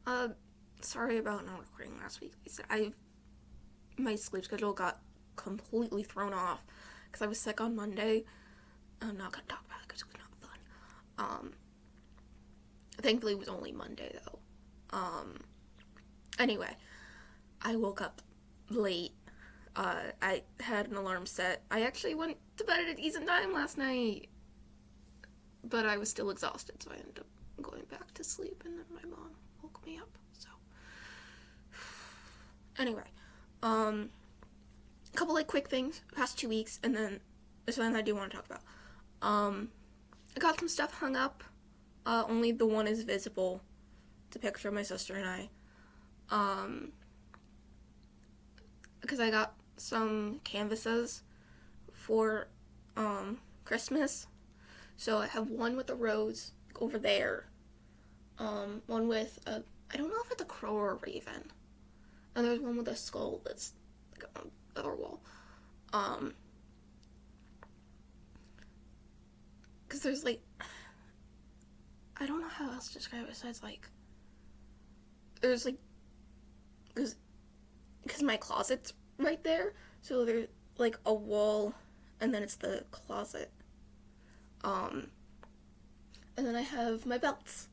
Uh, sorry about not recording last week. My sleep schedule got completely thrown off because I was sick on Monday. I'm not gonna talk about it because it was not fun. Thankfully it was only Monday though. Anyway, I woke up late. I had an alarm set. I actually went to bed at a decent time last night, but I was still exhausted, so I ended up going back to sleep, and then my mom woke me up. So, anyway, a couple like quick things past 2 weeks, and then something I do want to talk about. I got some stuff hung up. Only the one is visible. It's a picture of my sister and I. Because I got some canvases for Christmas. So I have one with a rose over there. One with I don't know if it's a crow or a raven. And there's one with a skull that's like on the other wall. Because there's like, I don't know how else to describe it besides like, there's because my closet's right there, so there's like a wall, and then it's the closet. And then I have my belts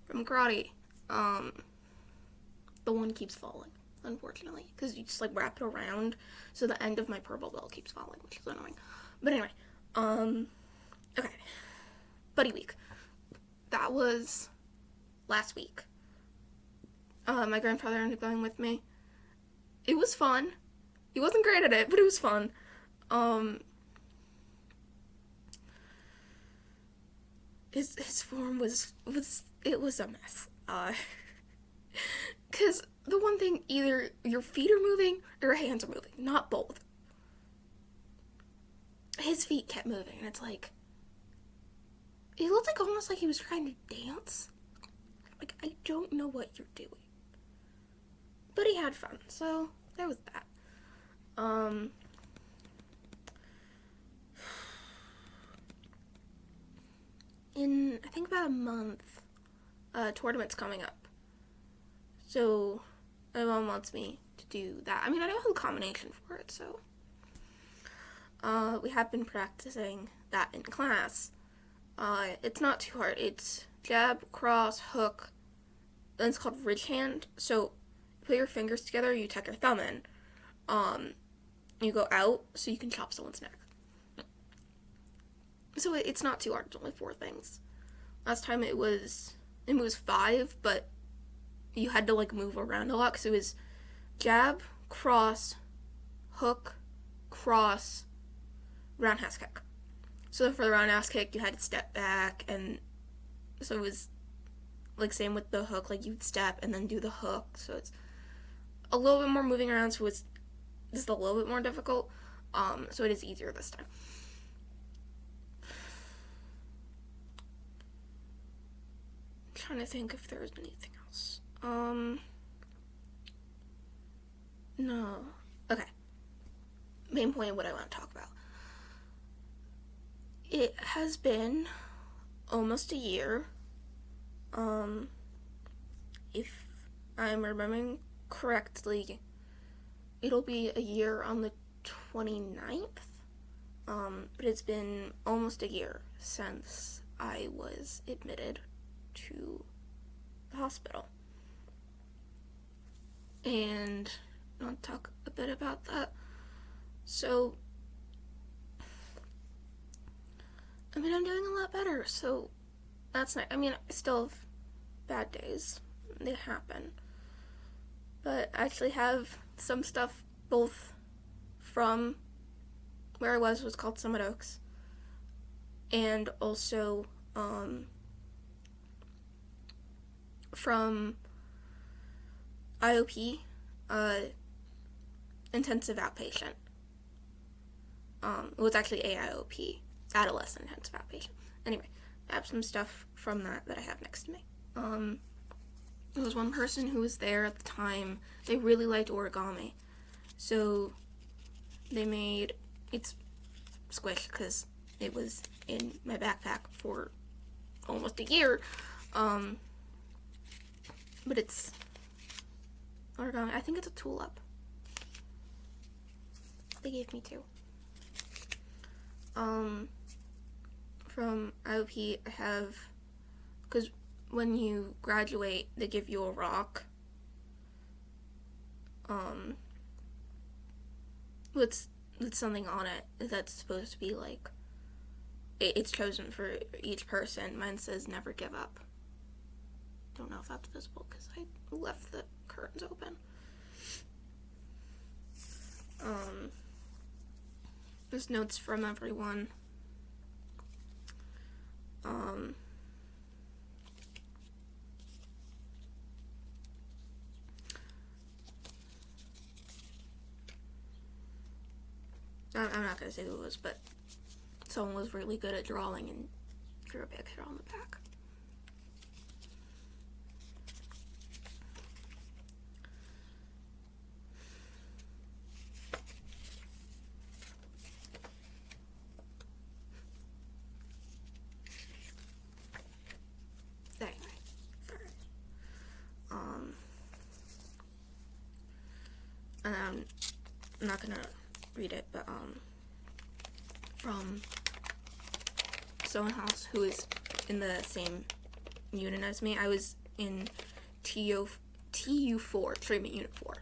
from karate. The one keeps falling, unfortunately, because you just like wrap it around, so the end of my purple belt keeps falling, which is annoying. But anyway, okay, buddy week. That was last week. My grandfather ended up going with me. It was fun. He wasn't great at it, but it was fun. His form was a mess. Cause the one thing, either your feet are moving or your hands are moving, not both. His feet kept moving, and it's like, it looked like almost like he was trying to dance. Like, I don't know what you're doing. But he had fun, so there was that. In, I think about a month, tournament's coming up. So, my mom wants me to do that. I mean, I don't have a combination for it, so. We have been practicing that in class. It's not too hard. It's jab, cross, hook, then it's called ridge hand. So, you put your fingers together, you tuck your thumb in. You go out so you can chop someone's neck. So it's not too hard. It's only 4 things. Last time it was 5, but you had to like move around a lot because it was jab, cross, hook, cross, roundhouse kick. So for the roundhouse kick, you had to step back, and so it was like same with the hook. Like you'd step and then do the hook. So it's a little bit more moving around. So it's just a little bit more difficult. So it is easier this time. I'm trying to think if there's anything else. No. Okay. Main point of what I want to talk about. It has been almost a year. If I'm remembering correctly, it'll be a year on the 29th. But it's been almost a year since I was admitted to the hospital. And I'll talk a bit about that. So, I mean, I'm doing a lot better, so that's nice. I mean, I still have bad days. They happen. But I actually have some stuff both from where I was called Summit Oaks, and also from IOP, intensive outpatient. It was actually AIOP, adolescent intensive outpatient. Anyway, I have some stuff from that I have next to me. There was one person who was there at the time. They really liked origami, so they made, it's squished because it was in my backpack for almost a year. but it's origami. I think it's a tulip. They gave me 2. From IOP, I have, because when you graduate, they give you a rock. With something on it that's supposed to be like, it's chosen for each person. Mine says never give up. Don't know if that's visible because I left the curtains open. There's notes from everyone. I'm not going to say who it was, but someone was really good at drawing and drew a picture on the back. Anyway, and I'm not going to read it, but from someone else who is in the same unit as me. I was in TU4, treatment unit 4.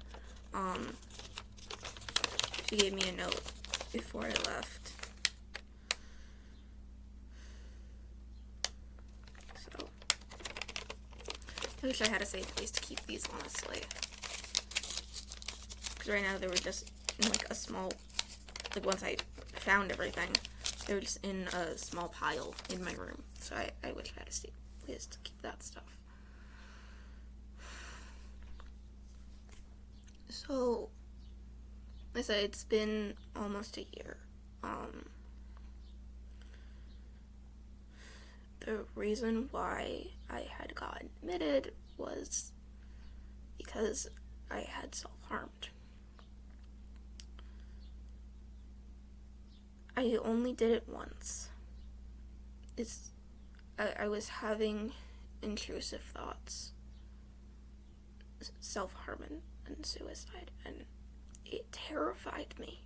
She gave me a note before I left. So I wish I had a safe place to keep these, honestly. Because right now they were just in like a small, like once I found everything, they were just in a small pile in my room. So I wish I had a safe place to keep that stuff. So, like I said, it's been almost a year. The reason why I had gotten admitted was because I had self-harmed. I only did it once. I was having intrusive thoughts, self-harm and suicide, and it terrified me.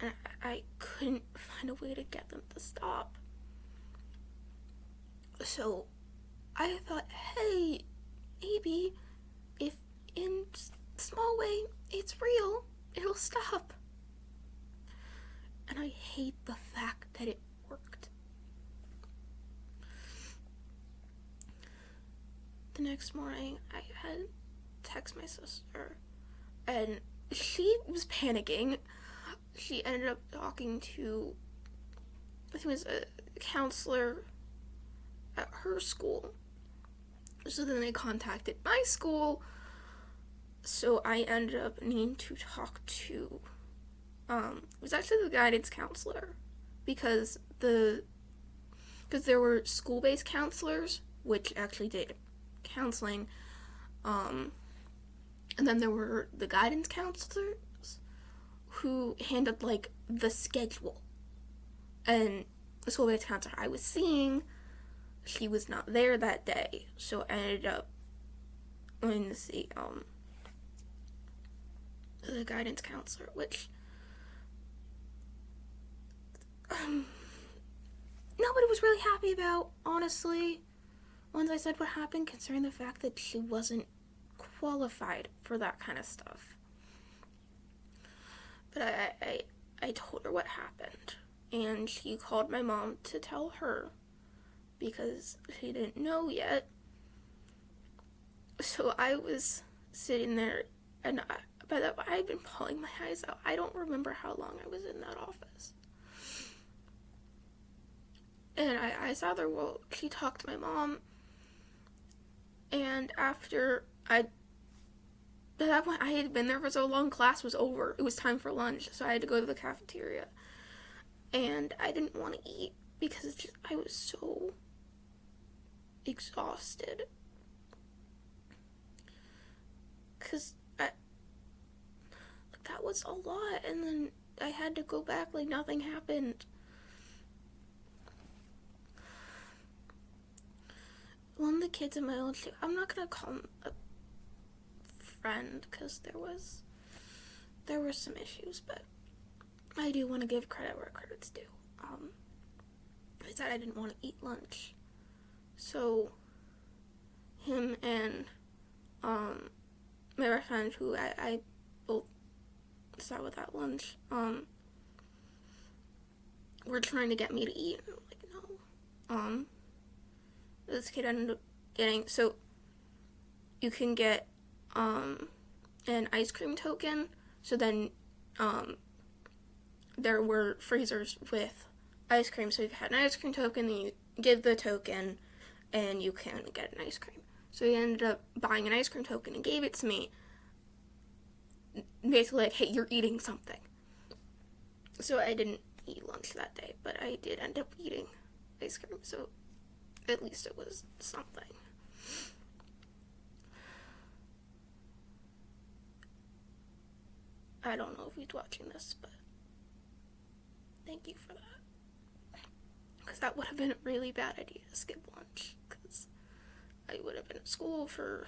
And I couldn't find a way to get them to stop. So I thought, hey, maybe if in small way it's real, it'll stop. And I hate the fact that it worked. The next morning, I had text my sister, and she was panicking. She ended up talking to, I think it was a counselor at her school. So then they contacted my school. So I ended up needing to talk to, it was actually the guidance counselor, because there were school-based counselors, which actually did counseling, and then there were the guidance counselors who handled, like, the schedule. And the school-based counselor I was seeing, she was not there that day, so I ended up going to see, the guidance counselor, which, nobody was really happy about, honestly, once I said what happened, considering the fact that she wasn't qualified for that kind of stuff. But I told her what happened, and she called my mom to tell her, because she didn't know yet. So I was sitting there, and by that point, I had been bawling my eyes out. I don't remember how long I was in that office. And I saw her, well, she talked to my mom, and after by that point, I had been there for so long, class was over. It was time for lunch, so I had to go to the cafeteria. And I didn't want to eat, because I was so exhausted. Because that was a lot, and then I had to go back like nothing happened. One of the kids in my lunch table. I'm not gonna call him a friend because there were some issues, but I do want to give credit where credit's due. I said I didn't want to eat lunch, so him and my best friend, who I both sat with at lunch, were trying to get me to eat, and I'm like, no. This kid ended up getting, so you can get an ice cream token. So then there were freezers with ice cream. So if you had an ice cream token, then you give the token and you can get an ice cream. So he ended up buying an ice cream token and gave it to me. Basically like, hey, you're eating something. So I didn't eat lunch that day, but I did end up eating ice cream. So at least it was something. I don't know if he's watching this, but thank you for that. Because that would have been a really bad idea to skip lunch. Because I would have been at school for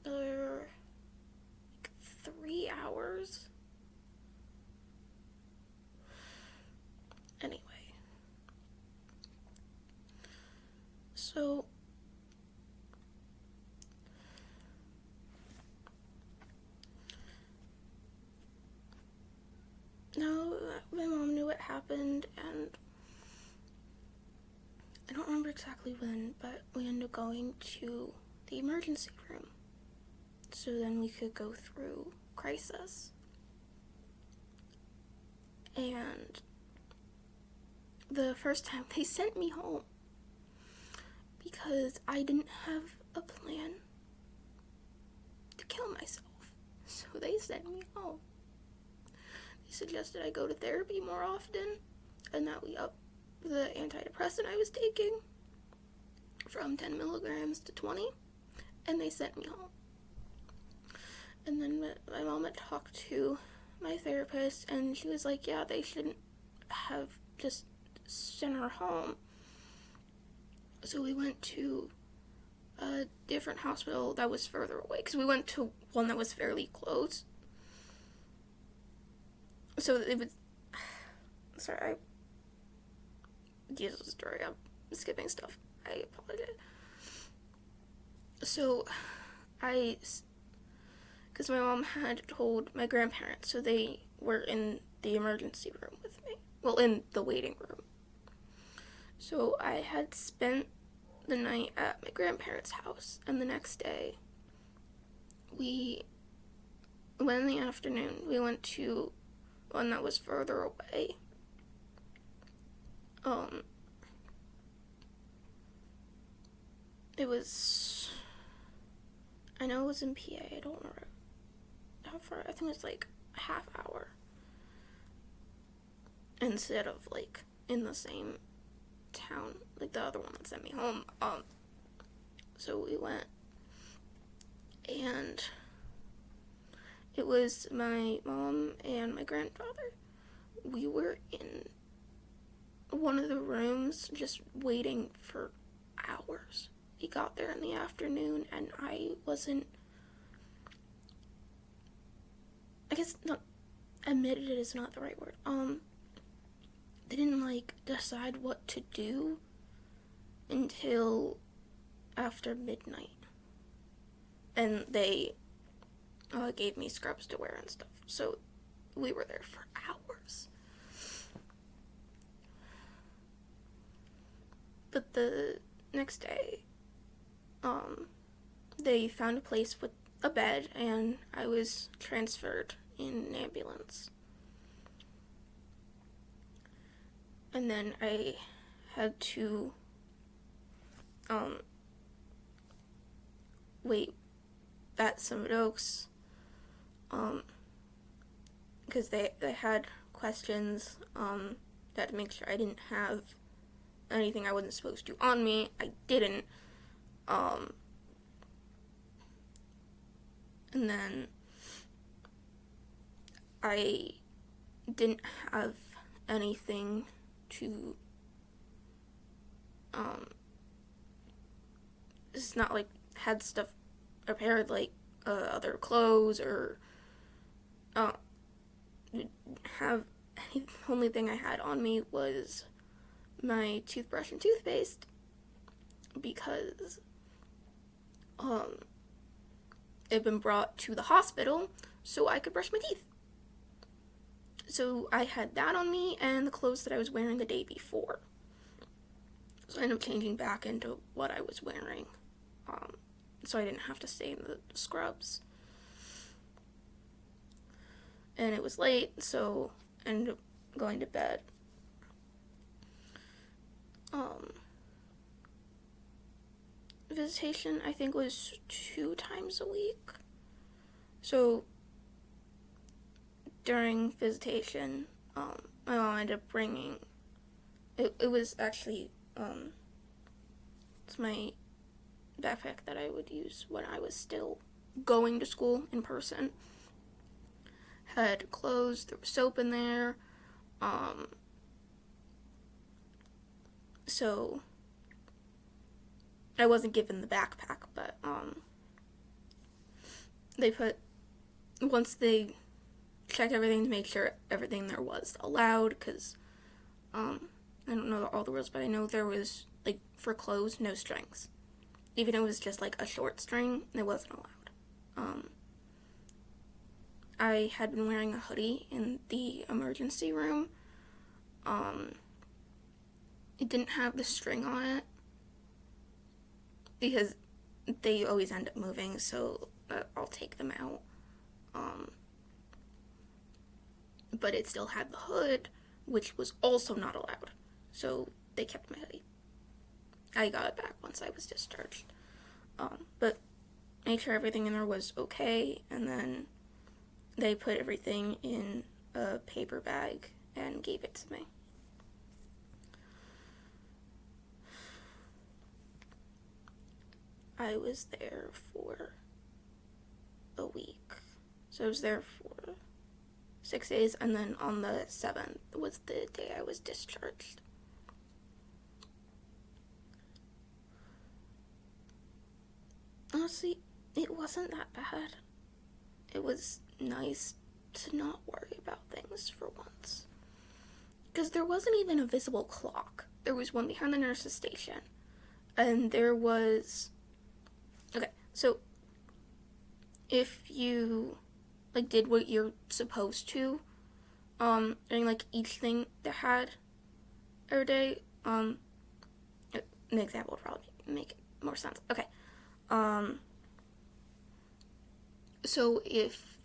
another 3 hours. Anyway. So now my mom knew what happened, and I don't remember exactly when, but we ended up going to the emergency room so then we could go through crisis. And the first time they sent me home because I didn't have a plan to kill myself. So they sent me home. They suggested I go to therapy more often and that we up the antidepressant I was taking from 10 milligrams to 20, and they sent me home. And then my mom had talked to my therapist, and she was like, yeah, they shouldn't have just sent her home. So we went to a different hospital that was further away, because we went to one that was fairly close. So it was, sorry, Jesus story, I'm skipping stuff, I apologize. So because my mom had told my grandparents, so they were in the emergency room with me, well, in the waiting room. So I had spent the night at my grandparents' house, and the next day, in the afternoon, we went to one that was further away. I know it was in PA, I don't remember how far, I think it was like a half hour, instead of like in the same town, like the other one that sent me home. So we went, and it was my mom and my grandfather. We were in one of the rooms just waiting for hours. We got there in the afternoon, and I guess not admitted it is not the right word. They didn't like decide what to do until after midnight, and they gave me scrubs to wear and stuff. So we were there for hours. But the next day, they found a place with a bed, and I was transferred in an ambulance. And then I had to wait at Summit Oaks, because they had questions, that to make sure I didn't have anything I wasn't supposed to on me. I didn't. And then I didn't have anything to it's not like had stuff prepared like other clothes or have the only thing I had on me was my toothbrush and toothpaste because it had been brought to the hospital so I could brush my teeth. So I had that on me and the clothes that I was wearing the day before. So I ended up changing back into what I was wearing, so I didn't have to stay in the scrubs. And it was late, so I ended up going to bed. Visitation, I think, was 2 times a week. So during visitation, my mom ended up bringing, it was actually, it's my backpack that I would use when I was still going to school in person. Had clothes, there was soap in there, so I wasn't given the backpack, but once they checked everything to make sure everything there was allowed, because I don't know all the rules, but I know there was, like, for clothes, no strings. Even if it was just like a short string, it wasn't allowed. I had been wearing a hoodie in the emergency room. It didn't have the string on it because they always end up moving, so I'll take them out. But it still had the hood, which was also not allowed, so they kept my hoodie. I got it back once I was discharged. But made sure everything in there was okay, and then they put everything in a paper bag and gave it to me. I was there for a week. So I was there for 6 days, and then on the 7th was the day I was discharged. Honestly, it wasn't that bad. It was nice to not worry about things for once. Because there wasn't even a visible clock. There was one behind the nurse's station. And there was... Okay, so if you, like, did what you're supposed to, during, like, each thing that had every day, an example would probably make more sense. Okay. So if,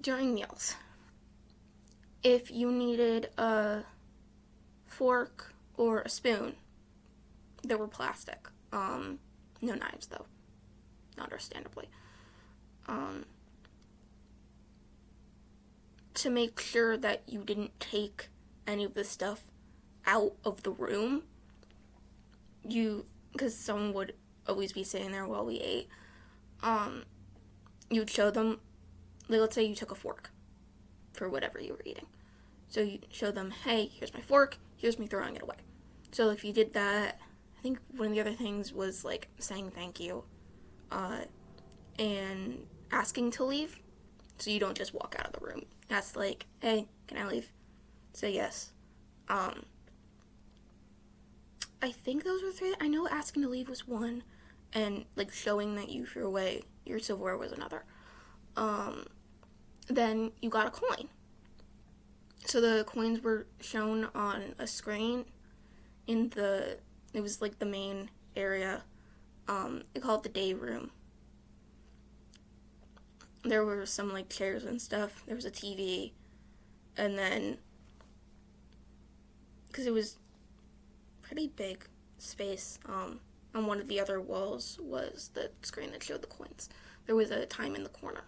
during meals, if you needed a fork or a spoon, they were plastic. No knives, though, understandably. To make sure that you didn't take any of the stuff out of the room, because someone would always be sitting there while we ate, you'd show them, like, let's say you took a fork for whatever you were eating. So you show them, hey, here's my fork, here's me throwing it away. So if you did that, I think one of the other things was, like, saying thank you, and asking to leave, so you don't just walk out of the room. Ask, like, hey, can I leave? Say yes. I think those were 3. I know asking to leave was 1, and, like, showing that you threw away your silverware was another. Then you got a coin. So the coins were shown on a screen in it was, like, the main area. They call it the day room. There were some, like, chairs and stuff. There was a TV. And then, because it was pretty big space, on one of the other walls was the screen that showed the coins. There was a time in the corner.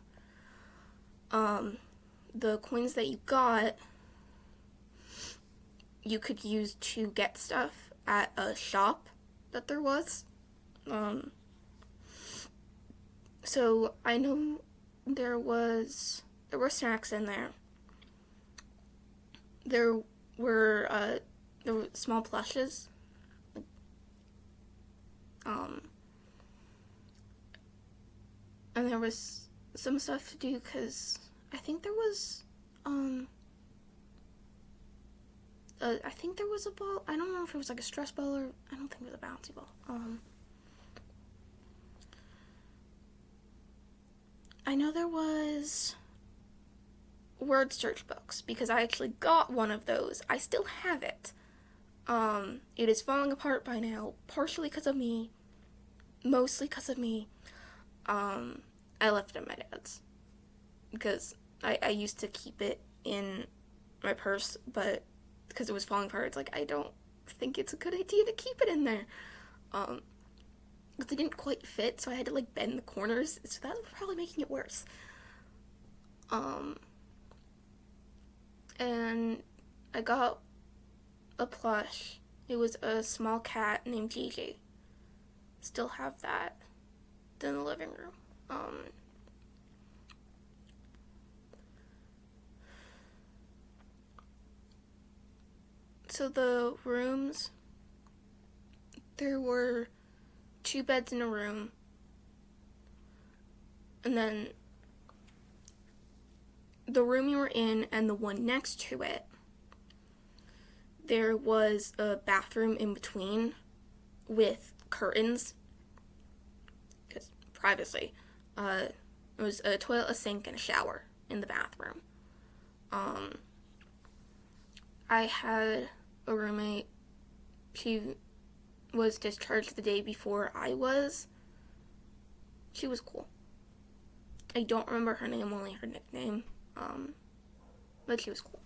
The coins that you got, you could use to get stuff at a shop that there was. So I know there were snacks in there. There were small plushes. And there was some stuff to do because I think there was, I think there was a ball. I don't remember if it was like a stress ball or I don't think it was a bouncy ball. I know there was word search books because I actually got one of those. I still have it. It is falling apart by now, partially because of me, mostly because of me. I left it at my dad's because I used to keep it in my purse, but because it was falling apart, it's like I don't think it's a good idea to keep it in there. Because it didn't quite fit, so I had to like bend the corners, so that was probably making it worse. And I got a plush. It was a small cat named Gigi. Still have that in the living room. So the rooms, there were 2 beds in a room, and then the room you were in and the one next to it, there was a bathroom in between with curtains, because privacy. It was a toilet, a sink, and a shower in the bathroom. I had a roommate. She was discharged the day before I was. She was cool. I don't remember her name, only her nickname. But she was cool.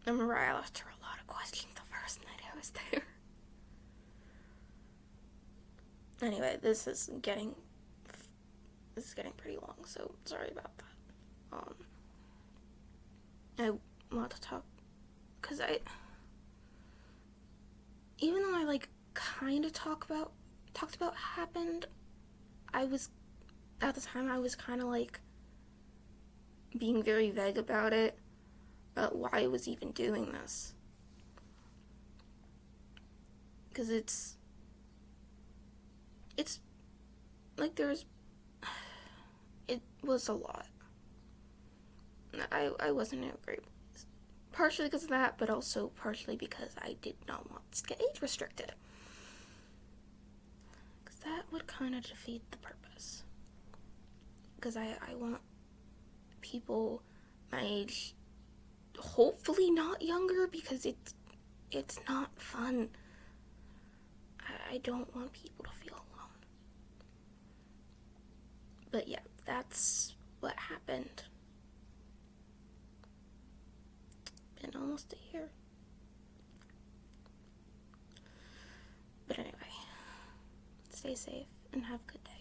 I remember I asked her a lot of questions the first night I was there. Anyway, this is getting pretty long, so sorry about that. I want to talk because even though I like kind of talked about what happened, I was at the time I was kind of like being very vague about it, why I was even doing this, because it's like it was a lot. I wasn't in a great place. Partially because of that, but also partially because I did not want to get age restricted. Because that would kind of defeat the purpose. Because I want people my age, hopefully not younger, because it's not fun. I don't want people to feel alone. But yeah, that's what happened. Been almost a year. But anyway, stay safe and have a good day.